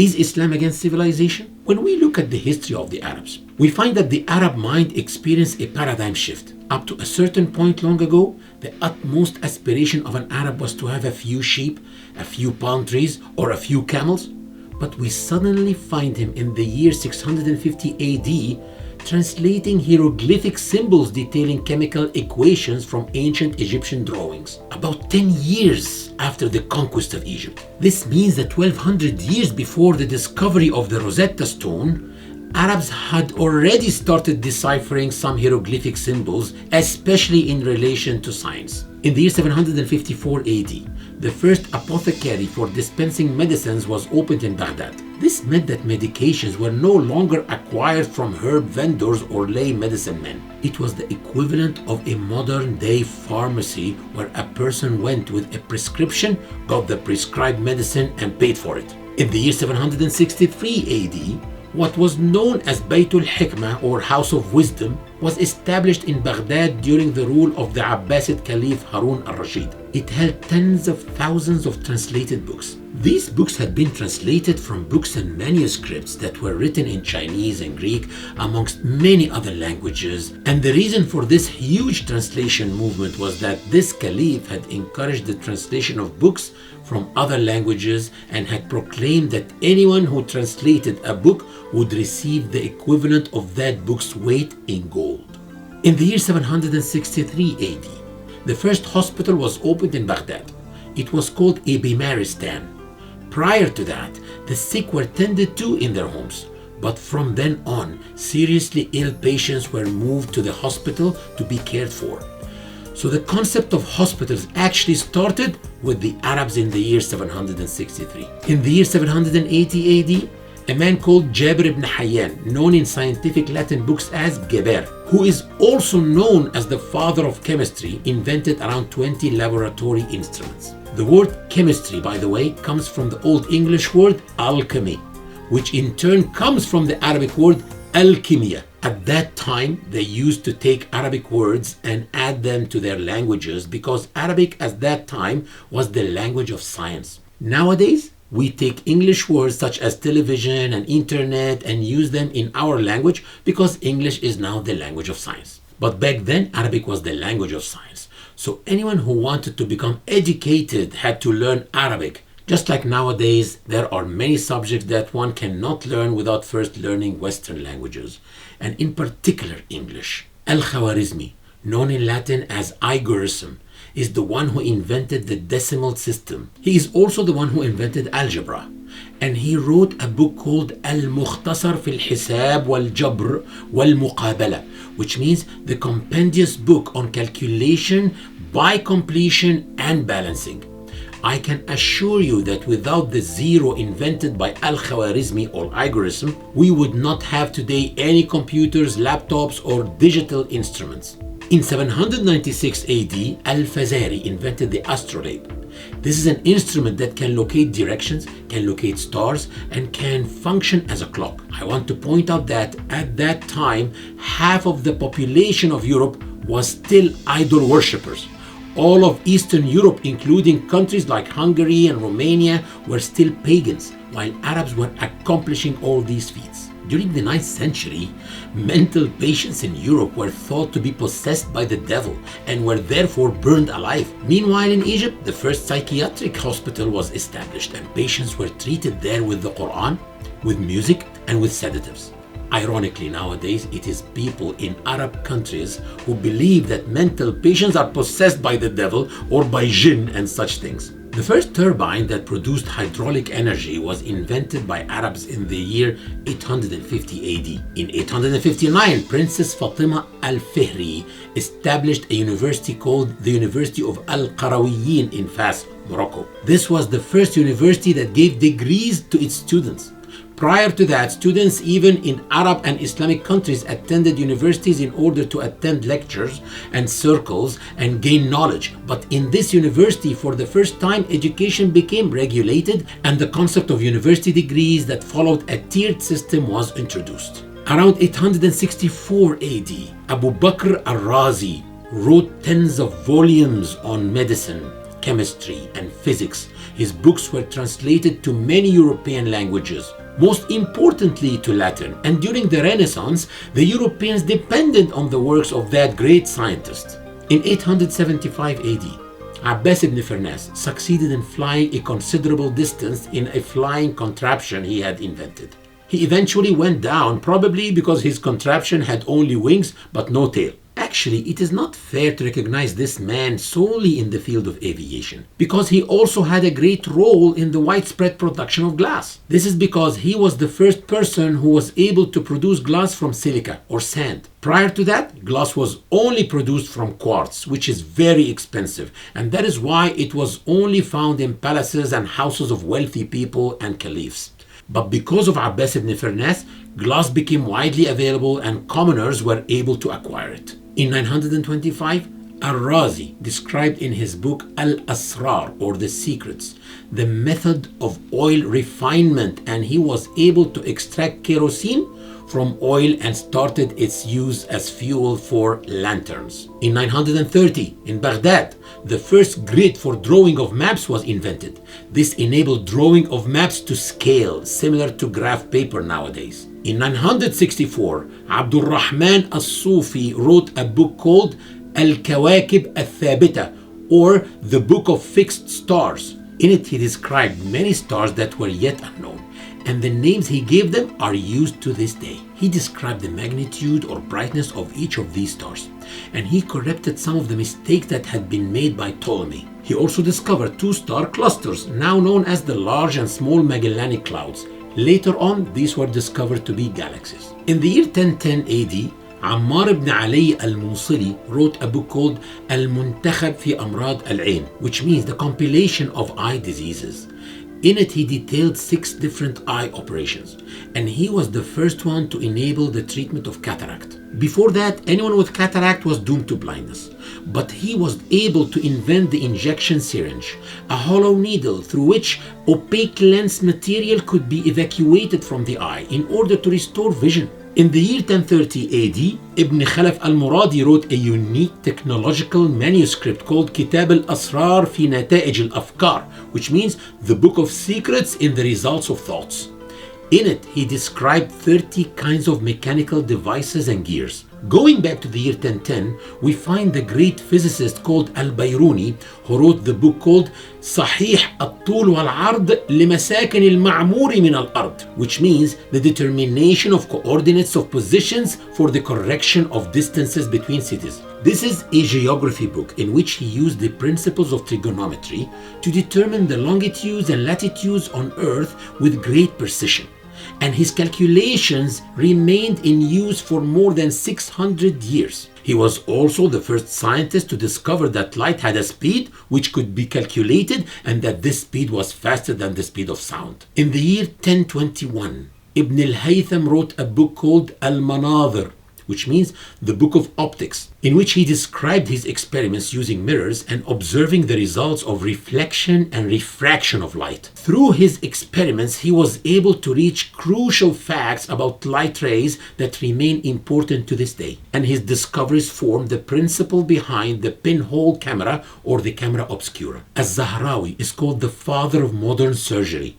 Is Islam against civilization? When we look at the history of the Arabs, we find that the Arab mind experienced a paradigm shift. Up to a certain point long ago, the utmost aspiration of an Arab was to have a few sheep, a few palm trees, or a few camels. But we suddenly find him in the year 650 AD translating hieroglyphic symbols detailing chemical equations from ancient Egyptian drawings, about 10 years after the conquest of Egypt. This means that 1200 years before the discovery of the Rosetta Stone, Arabs had already started deciphering some hieroglyphic symbols, especially in relation to science. In the year 754 AD, the first apothecary for dispensing medicines was opened in Baghdad. This meant that medications were no longer acquired from herb vendors or lay medicine men. It was the equivalent of a modern-day pharmacy where a person went with a prescription, got the prescribed medicine, and paid for it. In the year 763 AD, what was known as Baytul Hikmah or House of Wisdom was established in Baghdad during the rule of the Abbasid Caliph Harun al-Rashid. It held tens of thousands of translated books. These books had been translated from books and manuscripts that were written in Chinese and Greek, amongst many other languages. And the reason for this huge translation movement was that this caliph had encouraged the translation of books from other languages and had proclaimed that anyone who translated a book would receive the equivalent of that book's weight in gold. In the year 763 AD, the first hospital was opened in Baghdad. It was called Ibimaristan. Prior to that, the sick were tended to in their homes. But from then on, seriously ill patients were moved to the hospital to be cared for. So the concept of hospitals actually started with the Arabs in the year 763. In the year 780 AD, a man called Jabir ibn Hayyan, known in scientific Latin books as Geber, who is also known as the father of chemistry, invented around 20 laboratory instruments. The word chemistry, by the way, comes from the Old English word alchemy, which in turn comes from the Arabic word alchemia. At that time, they used to take Arabic words and add them to their languages because Arabic at that time was the language of science. Nowadays, we take English words such as television and internet and use them in our language because English is now the language of science. But back then, Arabic was the language of science. So anyone who wanted to become educated had to learn Arabic. Just like nowadays, there are many subjects that one cannot learn without first learning Western languages, and in particular English. Al-Khwarizmi, known in Latin as Algorithm, is the one who invented the decimal system. He is also the one who invented algebra. And he wrote a book called Al-Mukhtasar fil Hisab wal Jabr wal Muqabala, which means the compendious book on calculation by completion and balancing. I can assure you that without the zero invented by Al-Khwarizmi or algorithm, we would not have today any computers, laptops, or digital instruments. In 796 AD, Al-Fazari invented the astrolabe. This is an instrument that can locate directions, can locate stars, and can function as a clock. I want to point out that at that time, half of the population of Europe was still idol worshippers. All of Eastern Europe, including countries like Hungary and Romania, were still pagans, while Arabs were accomplishing all these feats. During the 9th century, mental patients in Europe were thought to be possessed by the devil and were therefore burned alive. Meanwhile, in Egypt, the first psychiatric hospital was established and patients were treated there with the Quran, with music, and with sedatives. Ironically, nowadays, it is people in Arab countries who believe that mental patients are possessed by the devil or by jinn and such things. The first turbine that produced hydraulic energy was invented by Arabs in the year 850 AD. In 859, Princess Fatima al-Fihri established a university called the University of Al-Qarawiyyin in Fas, Morocco. This was the first university that gave degrees to its students. Prior to that, students even in Arab and Islamic countries attended universities in order to attend lectures and circles and gain knowledge. But in this university, for the first time, education became regulated and the concept of university degrees that followed a tiered system was introduced. Around 864 AD, Abu Bakr al-Razi wrote tens of volumes on medicine, chemistry, and physics. His books were translated to many European languages, most importantly to Latin. And during the Renaissance, the Europeans depended on the works of that great scientist. In 875 AD, Abbas ibn Firnas succeeded in flying a considerable distance in a flying contraption he had invented. He eventually went down, probably because his contraption had only wings but no tail. Actually, it is not fair to recognize this man solely in the field of aviation, because he also had a great role in the widespread production of glass. This is because he was the first person who was able to produce glass from silica or sand. Prior to that, glass was only produced from quartz, which is very expensive, and that is why it was only found in palaces and houses of wealthy people and caliphs. But because of Abbas ibn Firnas, glass became widely available and commoners were able to acquire it. In 925, Al-Razi described in his book Al-Asrar, or The Secrets, the method of oil refinement, and he was able to extract kerosene from oil and started its use as fuel for lanterns. In 930, in Baghdad, the first grid for drawing of maps was invented. This enabled drawing of maps to scale, similar to graph paper nowadays. In 964, Abdul Rahman al-Sufi wrote a book called Al-Kawakib al-Thabita, or the Book of Fixed Stars. In it, he described many stars that were yet unknown, and the names he gave them are used to this day. He described the magnitude or brightness of each of these stars, and he corrected some of the mistakes that had been made by Ptolemy. He also discovered two star clusters, now known as the Large and Small Magellanic Clouds. Later on, these were discovered to be galaxies. In the year 1010 AD, Ammar ibn Ali al-Musili wrote a book called Al-Muntakhab fi Amrad al-Ain, which means the compilation of eye diseases. In it, he detailed 6 different eye operations, and he was the first one to enable the treatment of cataract. Before that, anyone with cataract was doomed to blindness, but he was able to invent the injection syringe, a hollow needle through which opaque lens material could be evacuated from the eye in order to restore vision. In the year 1030 AD, Ibn Khalaf al-Muradi wrote a unique technological manuscript called Kitab al-Asrar fi Nata'ij al-Afkar, which means the Book of Secrets in the Results of Thoughts. In it, he described 30 kinds of mechanical devices and gears. Going back to the year 1010, we find the great physicist called Al-Bayruni, who wrote the book called Sahih al-Tul wal-Ard limasakin al-Ma'muri min al-Ard, which means the determination of coordinates of positions for the correction of distances between cities. This is a geography book in which he used the principles of trigonometry to determine the longitudes and latitudes on Earth with great precision. And his calculations remained in use for more than 600 years. He was also the first scientist to discover that light had a speed which could be calculated, and that this speed was faster than the speed of sound. In the year 1021, Ibn al-Haytham wrote a book called Al-Manadhir, which means the Book of Optics, in which he described his experiments using mirrors and observing the results of reflection and refraction of light. Through his experiments, he was able to reach crucial facts about light rays that remain important to this day, and his discoveries formed the principle behind the pinhole camera, or the camera obscura. Az-Zahrawi is called the father of modern surgery.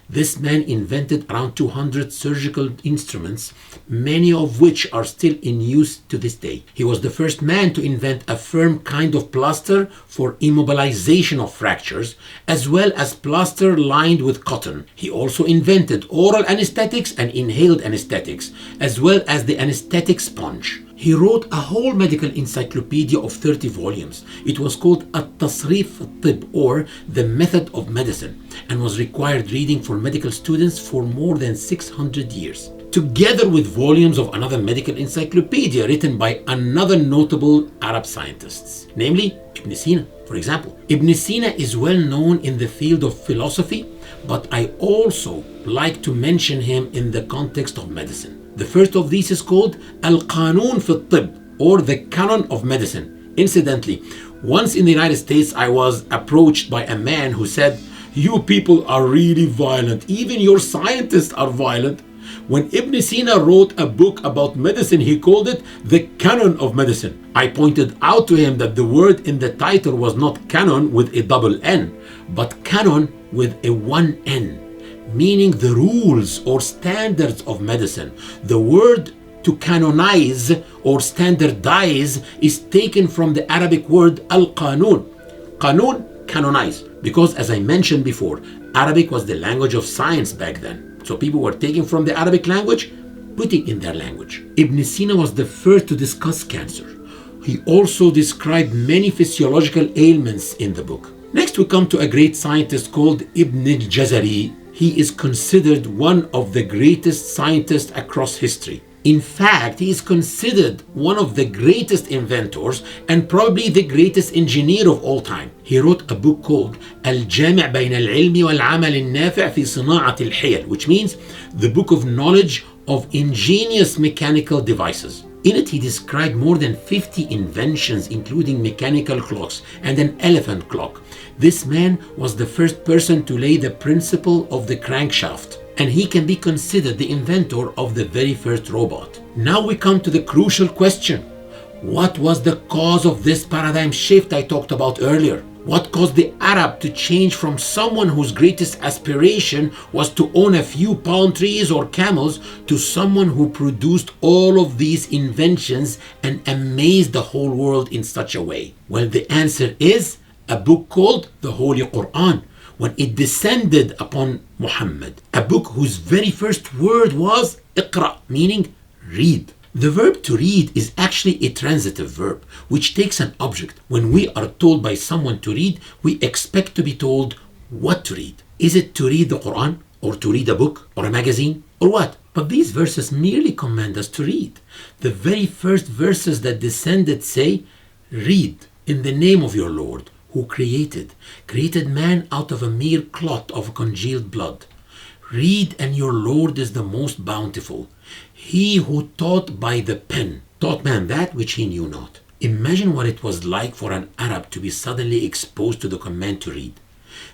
This man invented around 200 surgical instruments, many of which are still in use to this day. He was the first man to invent a firm kind of plaster for immobilization of fractures, as well as plaster lined with cotton. He also invented oral anesthetics and inhaled anesthetics, as well as the anesthetic sponge. He wrote a whole medical encyclopedia of 30 volumes. It was called At-Tasrif al-Tib, or the Method of Medicine, and was required reading for medical students for more than 600 years. Together with volumes of another medical encyclopedia written by another notable Arab scientists, namely Ibn Sina, for example. Ibn Sina is well known in the field of philosophy, but I also like to mention him in the context of medicine. The first of these is called Al-Qanun fi al-Tib, or the Canon of Medicine. Incidentally, once in the United States, I was approached by a man who said, "You people are really violent. Even your scientists are violent." When Ibn Sina wrote a book about medicine, he called it the Canon of Medicine. I pointed out to him that the word in the title was not canon with a double N, but canon with a one N, meaning the rules or standards of medicine. The word to canonize or standardize is taken from the Arabic word al-Qanun. Qanun, canonize. Because as I mentioned before, Arabic was the language of science back then. So people were taking from the Arabic language, putting in their language. Ibn Sina was the first to discuss cancer. He also described many physiological ailments in the book. Next we come to a great scientist called Ibn al-Jazari. He is considered one of the greatest scientists across history. In fact, he is considered one of the greatest inventors and probably the greatest engineer of all time. He wrote a book called الجامع بين العلم والعمل النافع في صناعة الحيل, which means the book of knowledge of ingenious mechanical devices. In it, he described more than 50 inventions, including mechanical clocks and an elephant clock. This man was the first person to lay the principle of the crankshaft, and he can be considered the inventor of the very first robot. Now we come to the crucial question. What was the cause of this paradigm shift I talked about earlier? What caused the Arab to change from someone whose greatest aspiration was to own a few palm trees or camels to someone who produced all of these inventions and amazed the whole world in such a way? Well, the answer is a book called the Holy Quran, when it descended upon Muhammad, a book whose very first word was Iqra, meaning read. The verb to read is actually a transitive verb, which takes an object. When we are told by someone to read, we expect to be told what to read. Is it to read the Quran, or to read a book, or a magazine, or what? But these verses merely command us to read. The very first verses that descended say, read in the name of your Lord, who created man out of a mere clot of congealed blood. Read, and your Lord is the most bountiful. He who taught by the pen, taught man that which he knew not. Imagine what it was like for an Arab to be suddenly exposed to the command to read,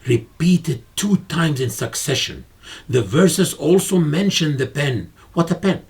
repeated 2 times in succession. The verses also mention the pen. What a pen!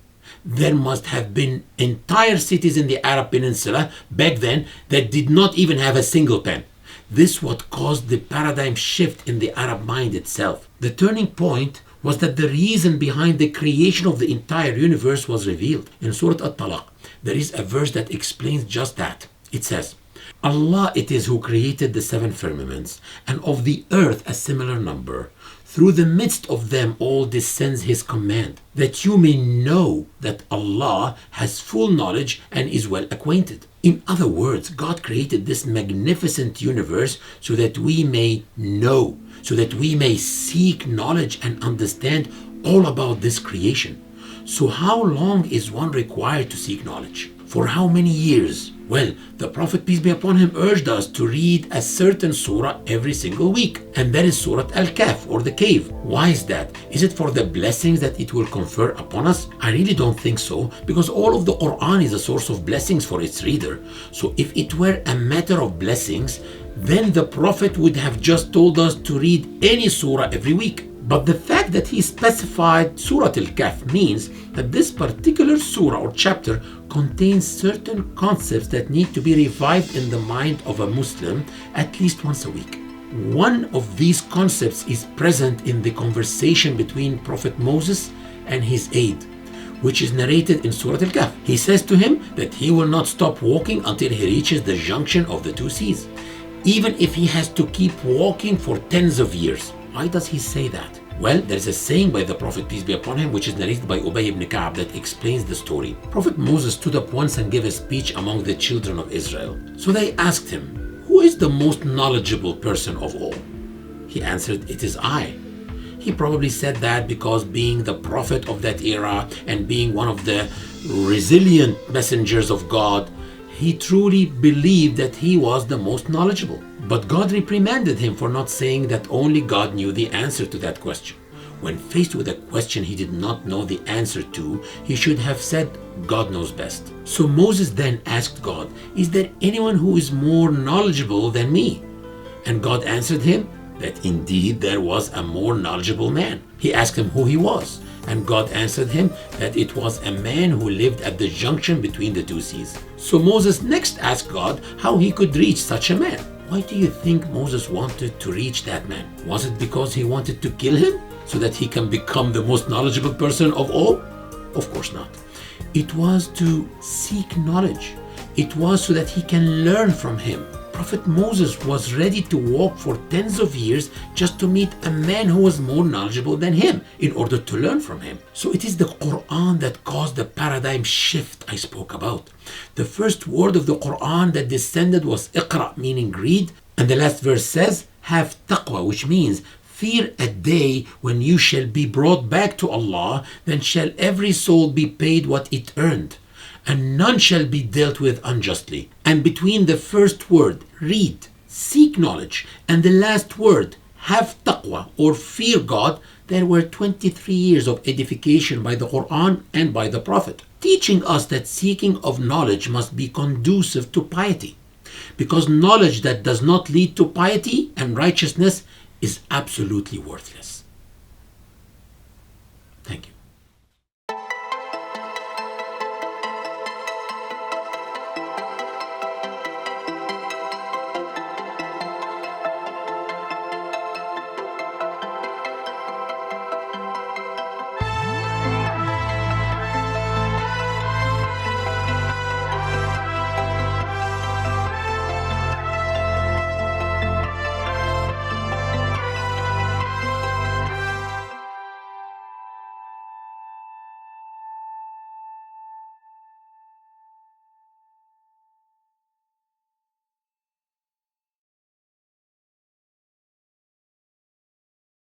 There must have been entire cities in the Arab Peninsula back then that did not even have a single pen. This what caused the paradigm shift in the Arab mind itself. The turning point was that the reason behind the creation of the entire universe was revealed. In Surah At-Talaq, there is a verse that explains just that. It says, Allah it is who created the 7 firmaments, and of the earth a similar number. Through the midst of them all descends his command, that you may know that Allah has full knowledge and is well acquainted. In other words, God created this magnificent universe so that we may know, so that we may seek knowledge and understand all about this creation. So how long is one required to seek knowledge? For how many years? Well, the Prophet, peace be upon him, urged us to read a certain surah every single week. And that is Surah Al-Kahf, or the cave. Why is that? Is it for the blessings that it will confer upon us? I really don't think so, because all of the Quran is a source of blessings for its reader. So if it were a matter of blessings, then the Prophet would have just told us to read any surah every week. But the fact that he specified Surah Al-Kahf means that this particular surah or chapter contains certain concepts that need to be revived in the mind of a Muslim at least once a week. One of these concepts is present in the conversation between Prophet Moses and his aide, which is narrated in Surah Al-Kahf. He says to him that he will not stop walking until he reaches the junction of the 2 seas, even if he has to keep walking for tens of years. Why does he say that? Well, there's a saying by the Prophet, peace be upon him, which is narrated by Ubay ibn Ka'b, that explains the story. Prophet Moses stood up once and gave a speech among the children of Israel. So they asked him, who is the most knowledgeable person of all? He answered, it is I. He probably said that because being the prophet of that era and being one of the resilient messengers of God, he truly believed that he was the most knowledgeable. But God reprimanded him for not saying that only God knew the answer to that question. When faced with a question he did not know the answer to, he should have said, God knows best. So Moses then asked God, is there anyone who is more knowledgeable than me? And God answered him that indeed there was a more knowledgeable man. He asked him who he was, And God answered him that it was a man who lived at the junction between the two seas. So Moses next asked God how he could reach such a man. Why do you think Moses wanted to reach that man? Was it because he wanted to kill him so that he can become the most knowledgeable person of all? Of course not. It was to seek knowledge. It was so that he can learn from him. Prophet Moses was ready to walk for tens of years just to meet a man who was more knowledgeable than him in order to learn from him. So it is the Quran that caused the paradigm shift I spoke about. The first word of the Quran that descended was Iqra, meaning read, and the last verse says, have taqwa, which means fear a day when you shall be brought back to Allah, then shall every soul be paid what it earned, and none shall be dealt with unjustly. And between the first word, read, seek knowledge, and the last word, have taqwa, or fear God, there were 23 years of edification by the Quran and by the Prophet, teaching us that seeking of knowledge must be conducive to piety, because knowledge that does not lead to piety and righteousness is absolutely worthless. Thank you.